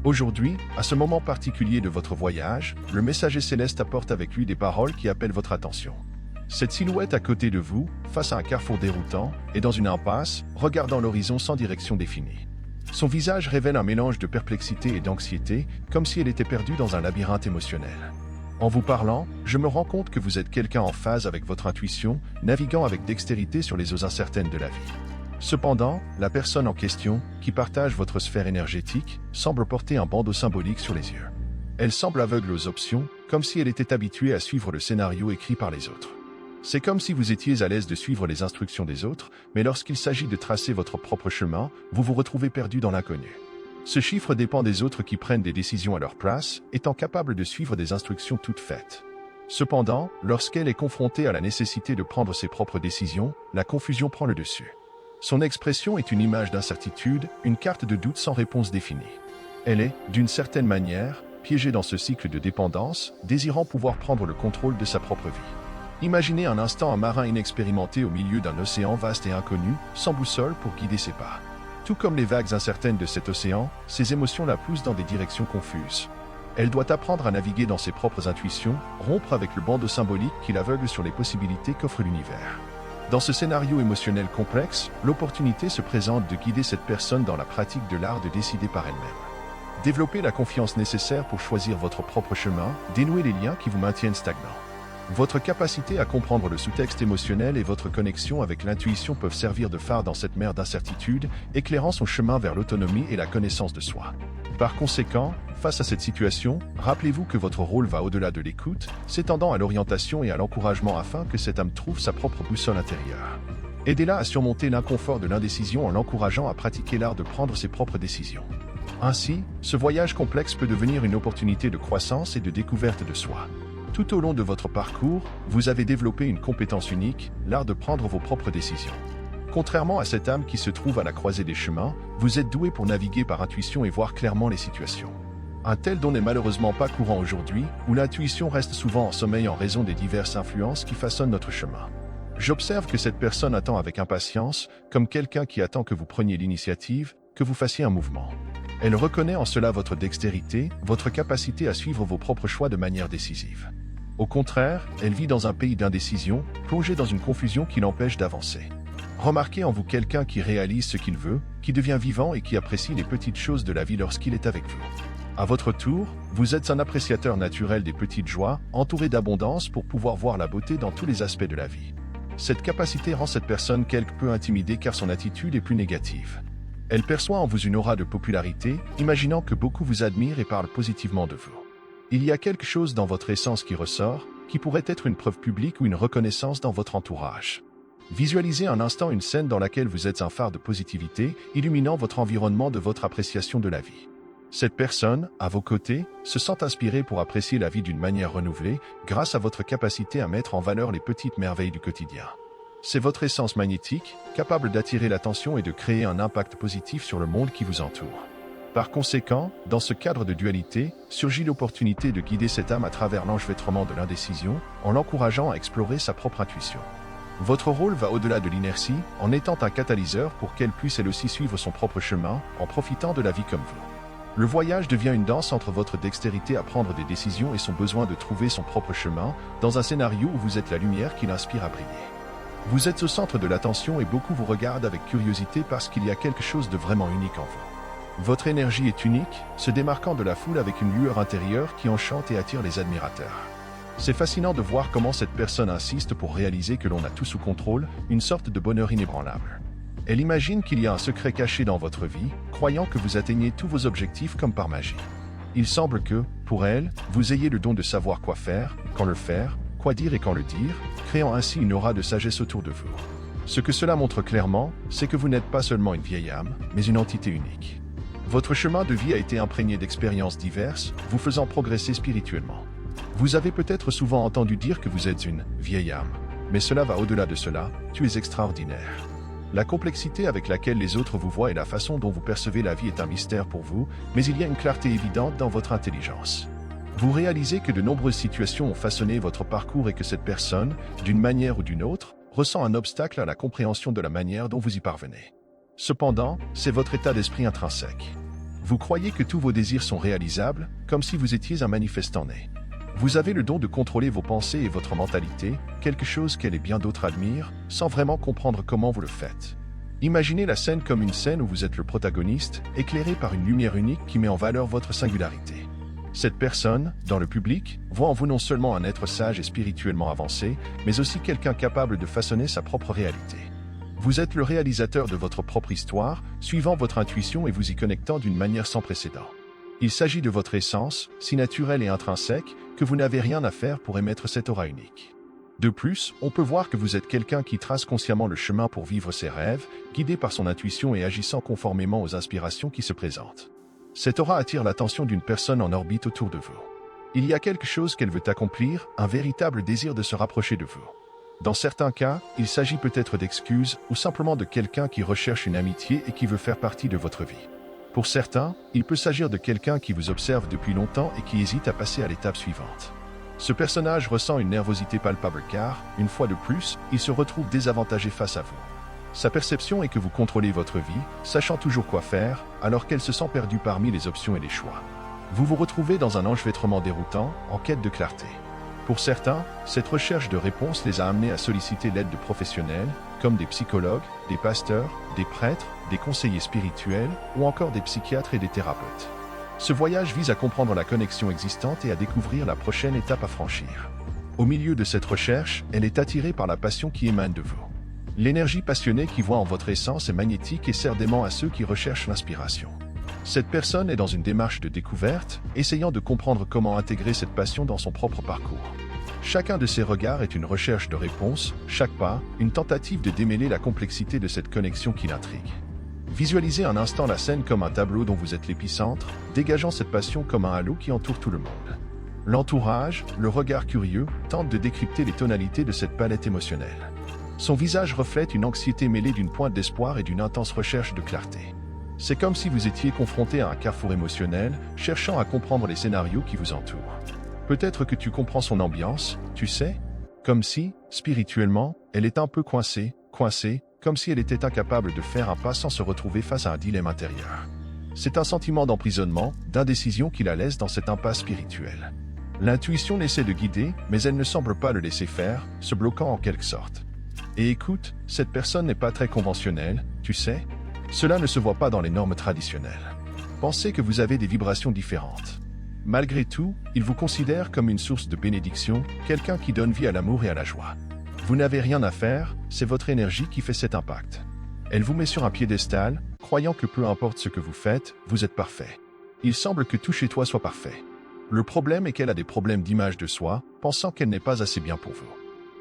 Aujourd'hui, à ce moment particulier de votre voyage, le messager céleste apporte avec lui des paroles qui appellent votre attention. Cette silhouette à côté de vous, face à un carrefour déroutant, est dans une impasse, regardant l'horizon sans direction définie. Son visage révèle un mélange de perplexité et d'anxiété, comme si elle était perdue dans un labyrinthe émotionnel. En vous parlant, je me rends compte que vous êtes quelqu'un en phase avec votre intuition, naviguant avec dextérité sur les eaux incertaines de la vie. Cependant, la personne en question, qui partage votre sphère énergétique, semble porter un bandeau symbolique sur les yeux. Elle semble aveugle aux options, comme si elle était habituée à suivre le scénario écrit par les autres. C'est comme si vous étiez à l'aise de suivre les instructions des autres, mais lorsqu'il s'agit de tracer votre propre chemin, vous vous retrouvez perdu dans l'inconnu. Ce chiffre dépend des autres qui prennent des décisions à leur place, étant capable de suivre des instructions toutes faites. Cependant, lorsqu'elle est confrontée à la nécessité de prendre ses propres décisions, la confusion prend le dessus. Son expression est une image d'incertitude, une carte de doute sans réponse définie. Elle est, d'une certaine manière, piégée dans ce cycle de dépendance, désirant pouvoir prendre le contrôle de sa propre vie. Imaginez un instant un marin inexpérimenté au milieu d'un océan vaste et inconnu, sans boussole pour guider ses pas. Tout comme les vagues incertaines de cet océan, ses émotions la poussent dans des directions confuses. Elle doit apprendre à naviguer dans ses propres intuitions, rompre avec le bandeau symbolique qui l'aveugle sur les possibilités qu'offre l'univers. Dans ce scénario émotionnel complexe, l'opportunité se présente de guider cette personne dans la pratique de l'art de décider par elle-même. Développez la confiance nécessaire pour choisir votre propre chemin, dénouer les liens qui vous maintiennent stagnant. Votre capacité à comprendre le sous-texte émotionnel et votre connexion avec l'intuition peuvent servir de phare dans cette mer d'incertitude, éclairant son chemin vers l'autonomie et la connaissance de soi. Par conséquent, face à cette situation, rappelez-vous que votre rôle va au-delà de l'écoute, s'étendant à l'orientation et à l'encouragement afin que cette âme trouve sa propre boussole intérieure. Aidez-la à surmonter l'inconfort de l'indécision en l'encourageant à pratiquer l'art de prendre ses propres décisions. Ainsi, ce voyage complexe peut devenir une opportunité de croissance et de découverte de soi. Tout au long de votre parcours, vous avez développé une compétence unique, l'art de prendre vos propres décisions. Contrairement à cette âme qui se trouve à la croisée des chemins, vous êtes doué pour naviguer par intuition et voir clairement les situations. Un tel don n'est malheureusement pas courant aujourd'hui, où l'intuition reste souvent en sommeil en raison des diverses influences qui façonnent notre chemin. J'observe que cette personne attend avec impatience, comme quelqu'un qui attend que vous preniez l'initiative, que vous fassiez un mouvement. Elle reconnaît en cela votre dextérité, votre capacité à suivre vos propres choix de manière décisive. Au contraire, elle vit dans un pays d'indécision, plongée dans une confusion qui l'empêche d'avancer. Remarquez en vous quelqu'un qui réalise ce qu'il veut, qui devient vivant et qui apprécie les petites choses de la vie lorsqu'il est avec vous. À votre tour, vous êtes un appréciateur naturel des petites joies, entouré d'abondance pour pouvoir voir la beauté dans tous les aspects de la vie. Cette capacité rend cette personne quelque peu intimidée car son attitude est plus négative. Elle perçoit en vous une aura de popularité, imaginant que beaucoup vous admirent et parlent positivement de vous. Il y a quelque chose dans votre essence qui ressort, qui pourrait être une preuve publique ou une reconnaissance dans votre entourage. Visualisez un instant une scène dans laquelle vous êtes un phare de positivité, illuminant votre environnement de votre appréciation de la vie. Cette personne, à vos côtés, se sent inspirée pour apprécier la vie d'une manière renouvelée, grâce à votre capacité à mettre en valeur les petites merveilles du quotidien. C'est votre essence magnétique, capable d'attirer l'attention et de créer un impact positif sur le monde qui vous entoure. Par conséquent, dans ce cadre de dualité, surgit l'opportunité de guider cette âme à travers l'enchevêtrement de l'indécision, en l'encourageant à explorer sa propre intuition. Votre rôle va au-delà de l'inertie, en étant un catalyseur pour qu'elle puisse elle aussi suivre son propre chemin, en profitant de la vie comme vous. Le voyage devient une danse entre votre dextérité à prendre des décisions et son besoin de trouver son propre chemin, dans un scénario où vous êtes la lumière qui l'inspire à briller. Vous êtes au centre de l'attention et beaucoup vous regardent avec curiosité parce qu'il y a quelque chose de vraiment unique en vous. Votre énergie est unique, se démarquant de la foule avec une lueur intérieure qui enchante et attire les admirateurs. C'est fascinant de voir comment cette personne insiste pour réaliser que l'on a tout sous contrôle, une sorte de bonheur inébranlable. Elle imagine qu'il y a un secret caché dans votre vie, croyant que vous atteignez tous vos objectifs comme par magie. Il semble que, pour elle, vous ayez le don de savoir quoi faire, quand le faire, quoi dire et quand le dire, créant ainsi une aura de sagesse autour de vous. Ce que cela montre clairement, c'est que vous n'êtes pas seulement une vieille âme, mais une entité unique. Votre chemin de vie a été imprégné d'expériences diverses, vous faisant progresser spirituellement. Vous avez peut-être souvent entendu dire que vous êtes une vieille âme, mais cela va au-delà de cela, tu es extraordinaire. La complexité avec laquelle les autres vous voient et la façon dont vous percevez la vie est un mystère pour vous, mais il y a une clarté évidente dans votre intelligence. Vous réalisez que de nombreuses situations ont façonné votre parcours et que cette personne, d'une manière ou d'une autre, ressent un obstacle à la compréhension de la manière dont vous y parvenez. Cependant, c'est votre état d'esprit intrinsèque. Vous croyez que tous vos désirs sont réalisables, comme si vous étiez un manifestant né. Vous avez le don de contrôler vos pensées et votre mentalité, quelque chose qu'elle et bien d'autres admirent, sans vraiment comprendre comment vous le faites. Imaginez la scène comme une scène où vous êtes le protagoniste, éclairé par une lumière unique qui met en valeur votre singularité. Cette personne, dans le public, voit en vous non seulement un être sage et spirituellement avancé, mais aussi quelqu'un capable de façonner sa propre réalité. Vous êtes le réalisateur de votre propre histoire, suivant votre intuition et vous y connectant d'une manière sans précédent. Il s'agit de votre essence, si naturelle et intrinsèque, que vous n'avez rien à faire pour émettre cette aura unique. De plus, on peut voir que vous êtes quelqu'un qui trace consciemment le chemin pour vivre ses rêves, guidé par son intuition et agissant conformément aux inspirations qui se présentent. Cette aura attire l'attention d'une personne en orbite autour de vous. Il y a quelque chose qu'elle veut accomplir, un véritable désir de se rapprocher de vous. Dans certains cas, il s'agit peut-être d'excuses ou simplement de quelqu'un qui recherche une amitié et qui veut faire partie de votre vie. Pour certains, il peut s'agir de quelqu'un qui vous observe depuis longtemps et qui hésite à passer à l'étape suivante. Ce personnage ressent une nervosité palpable car, une fois de plus, il se retrouve désavantagé face à vous. Sa perception est que vous contrôlez votre vie, sachant toujours quoi faire, alors qu'elle se sent perdue parmi les options et les choix. Vous vous retrouvez dans un enchevêtrement déroutant, en quête de clarté. Pour certains, cette recherche de réponses les a amenés à solliciter l'aide de professionnels, comme des psychologues, des pasteurs, des prêtres, des conseillers spirituels ou encore des psychiatres et des thérapeutes. Ce voyage vise à comprendre la connexion existante et à découvrir la prochaine étape à franchir. Au milieu de cette recherche, elle est attirée par la passion qui émane de vous. L'énergie passionnée qui voit en votre essence est magnétique et sert d'aimant à ceux qui recherchent l'inspiration. Cette personne est dans une démarche de découverte, essayant de comprendre comment intégrer cette passion dans son propre parcours. Chacun de ses regards est une recherche de réponse, chaque pas, une tentative de démêler la complexité de cette connexion qui l'intrigue. Visualisez un instant la scène comme un tableau dont vous êtes l'épicentre, dégageant cette passion comme un halo qui entoure tout le monde. L'entourage, le regard curieux, tente de décrypter les tonalités de cette palette émotionnelle. Son visage reflète une anxiété mêlée d'une pointe d'espoir et d'une intense recherche de clarté. C'est comme si vous étiez confronté à un carrefour émotionnel, cherchant à comprendre les scénarios qui vous entourent. Peut-être que tu comprends son ambiance, tu sais, comme si, spirituellement, elle est un peu coincée, comme si elle était incapable de faire un pas sans se retrouver face à un dilemme intérieur. C'est un sentiment d'emprisonnement, d'indécision qui la laisse dans cette impasse spirituelle. L'intuition l'essaie de guider, mais elle ne semble pas le laisser faire, se bloquant en quelque sorte. Et écoute, cette personne n'est pas très conventionnelle, tu sais. Cela ne se voit pas dans les normes traditionnelles. Pensez que vous avez des vibrations différentes. Malgré tout, il vous considère comme une source de bénédiction, quelqu'un qui donne vie à l'amour et à la joie. Vous n'avez rien à faire, c'est votre énergie qui fait cet impact. Elle vous met sur un piédestal, croyant que peu importe ce que vous faites, vous êtes parfait. Il semble que tout chez toi soit parfait. Le problème est qu'elle a des problèmes d'image de soi, pensant qu'elle n'est pas assez bien pour vous.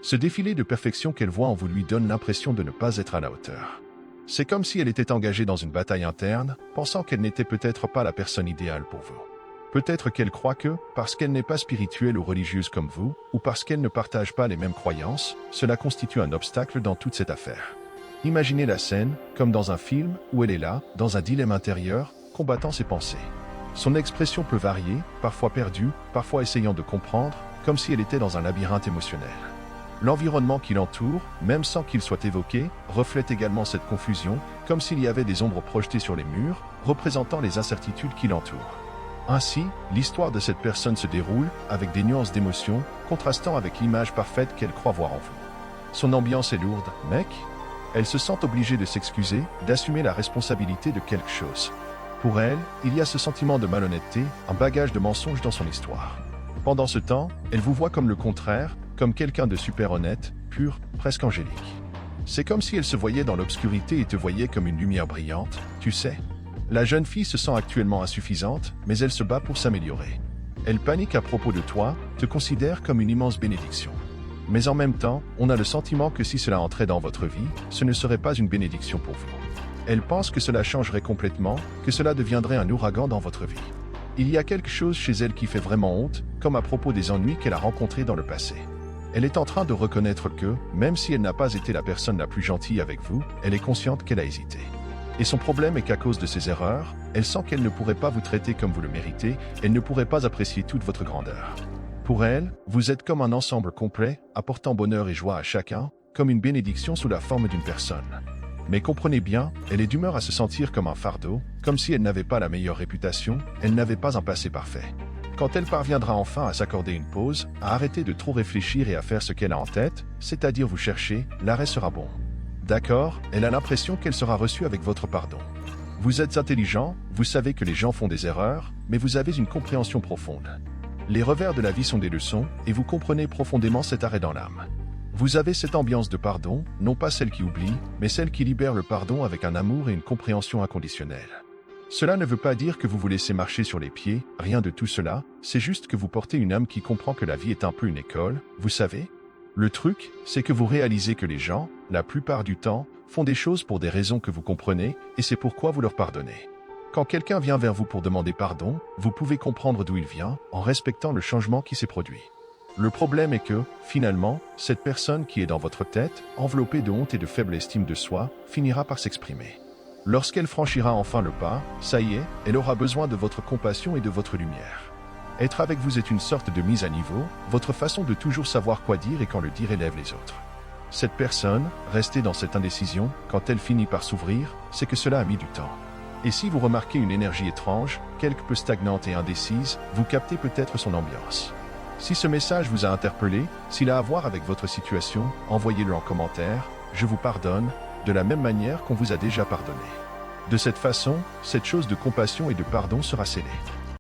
Ce défilé de perfection qu'elle voit en vous lui donne l'impression de ne pas être à la hauteur. C'est comme si elle était engagée dans une bataille interne, pensant qu'elle n'était peut-être pas la personne idéale pour vous. Peut-être qu'elle croit que, parce qu'elle n'est pas spirituelle ou religieuse comme vous, ou parce qu'elle ne partage pas les mêmes croyances, cela constitue un obstacle dans toute cette affaire. Imaginez la scène, comme dans un film, où elle est là, dans un dilemme intérieur, combattant ses pensées. Son expression peut varier, parfois perdue, parfois essayant de comprendre, comme si elle était dans un labyrinthe émotionnel. L'environnement qui l'entoure, même sans qu'il soit évoqué, reflète également cette confusion, comme s'il y avait des ombres projetées sur les murs, représentant les incertitudes qui l'entourent. Ainsi, l'histoire de cette personne se déroule, avec des nuances d'émotion, contrastant avec l'image parfaite qu'elle croit voir en vous. Son ambiance est lourde, mec. Elle se sent obligée de s'excuser, d'assumer la responsabilité de quelque chose. Pour elle, il y a ce sentiment de malhonnêteté, un bagage de mensonges dans son histoire. Pendant ce temps, elle vous voit comme le contraire, comme quelqu'un de super honnête, pur, presque angélique. C'est comme si elle se voyait dans l'obscurité et te voyait comme une lumière brillante, tu sais. La jeune fille se sent actuellement insuffisante, mais elle se bat pour s'améliorer. Elle panique à propos de toi, te considère comme une immense bénédiction. Mais en même temps, on a le sentiment que si cela entrait dans votre vie, ce ne serait pas une bénédiction pour vous. Elle pense que cela changerait complètement, que cela deviendrait un ouragan dans votre vie. Il y a quelque chose chez elle qui fait vraiment honte, comme à propos des ennuis qu'elle a rencontrés dans le passé. Elle est en train de reconnaître que, même si elle n'a pas été la personne la plus gentille avec vous, elle est consciente qu'elle a hésité. Et son problème est qu'à cause de ses erreurs, elle sent qu'elle ne pourrait pas vous traiter comme vous le méritez, elle ne pourrait pas apprécier toute votre grandeur. Pour elle, vous êtes comme un ensemble complet, apportant bonheur et joie à chacun, comme une bénédiction sous la forme d'une personne. Mais comprenez bien, elle est d'humeur à se sentir comme un fardeau, comme si elle n'avait pas la meilleure réputation, elle n'avait pas un passé parfait. Quand elle parviendra enfin à s'accorder une pause, à arrêter de trop réfléchir et à faire ce qu'elle a en tête, c'est-à-dire vous chercher, l'arrêt sera bon. D'accord, elle a l'impression qu'elle sera reçue avec votre pardon. Vous êtes intelligent, vous savez que les gens font des erreurs, mais vous avez une compréhension profonde. Les revers de la vie sont des leçons, et vous comprenez profondément cet arrêt dans l'âme. Vous avez cette ambiance de pardon, non pas celle qui oublie, mais celle qui libère le pardon avec un amour et une compréhension inconditionnelle. Cela ne veut pas dire que vous vous laissez marcher sur les pieds, rien de tout cela, c'est juste que vous portez une âme qui comprend que la vie est un peu une école, vous savez. Le truc, c'est que vous réalisez que les gens, la plupart du temps, font des choses pour des raisons que vous comprenez, et c'est pourquoi vous leur pardonnez. Quand quelqu'un vient vers vous pour demander pardon, vous pouvez comprendre d'où il vient, en respectant le changement qui s'est produit. Le problème est que, finalement, cette personne qui est dans votre tête, enveloppée de honte et de faible estime de soi, finira par s'exprimer. Lorsqu'elle franchira enfin le pas, ça y est, elle aura besoin de votre compassion et de votre lumière. Être avec vous est une sorte de mise à niveau, votre façon de toujours savoir quoi dire et quand le dire élève les autres. Cette personne, restée dans cette indécision, quand elle finit par s'ouvrir, c'est que cela a mis du temps. Et si vous remarquez une énergie étrange, quelque peu stagnante et indécise, vous captez peut-être son ambiance. Si ce message vous a interpellé, s'il a à voir avec votre situation, envoyez-le en commentaire, je vous pardonne, de la même manière qu'on vous a déjà pardonné. De cette façon, cette chose de compassion et de pardon sera scellée.